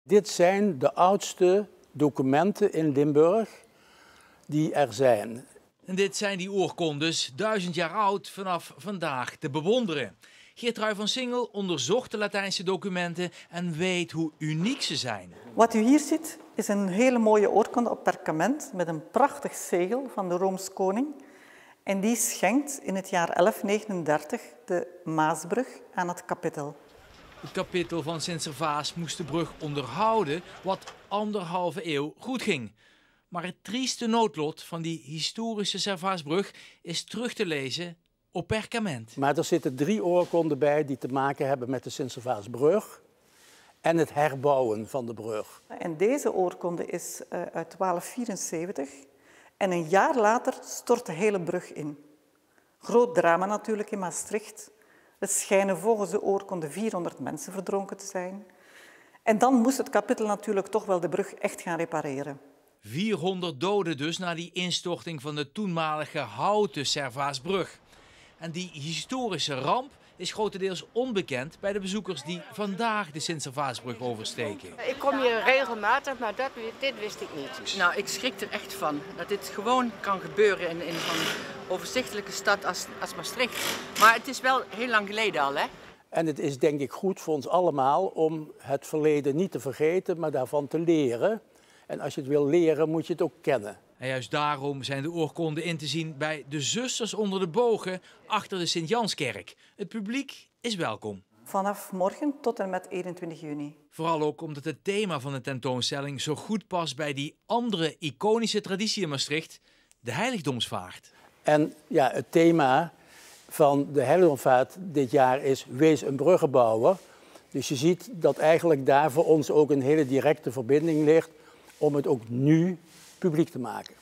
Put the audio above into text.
Dit zijn de oudste documenten in Limburg die er zijn. En dit zijn die oorkondes, 1000 jaar oud, vanaf vandaag te bewonderen. Geertrui van Singel onderzocht de Latijnse documenten en weet hoe uniek ze zijn. Wat u hier ziet is een hele mooie oorkonde op perkament met een prachtig zegel van de Roomskoning. En die schenkt in het jaar 1139 de Maasbrug aan het kapittel. Het kapittel van Sint-Servaas moest de brug onderhouden, wat 1,5 eeuw goed ging. Maar het trieste noodlot van die historische Servaasbrug is terug te lezen op perkament. Maar er zitten 3 oorkonden bij die te maken hebben met de Sint-Servaasbrug en het herbouwen van de brug. En deze oorkonde is uit 1274 en een jaar later stort de hele brug in. Groot drama natuurlijk in Maastricht. Er schijnen volgens de oorkonde 400 mensen verdronken te zijn. En dan moest het kapittel natuurlijk toch wel de brug echt gaan repareren. 400 doden dus na die instorting van de toenmalige houten Servaasbrug. En die historische ramp is grotendeels onbekend bij de bezoekers die vandaag de Sint-Servaasbrug oversteken. Ik kom hier regelmatig, maar dit wist ik niet. Nou, ik schrik er echt van dat dit gewoon kan gebeuren in zo'n overzichtelijke stad als Maastricht. Maar het is wel heel lang geleden al, hè? En het is denk ik goed voor ons allemaal om het verleden niet te vergeten, maar daarvan te leren. En als je het wil leren, moet je het ook kennen. En juist daarom zijn de oorkonden in te zien bij de Zusters onder de Bogen achter de Sint-Janskerk. Het publiek is welkom. Vanaf morgen tot en met 21 juni. Vooral ook omdat het thema van de tentoonstelling zo goed past bij die andere iconische traditie in Maastricht, de heiligdomsvaart. En ja, het thema van de heiligdomsvaart dit jaar is wees een bruggenbouwer. Dus je ziet dat eigenlijk daar voor ons ook een hele directe verbinding ligt om het ook nu publiek te maken.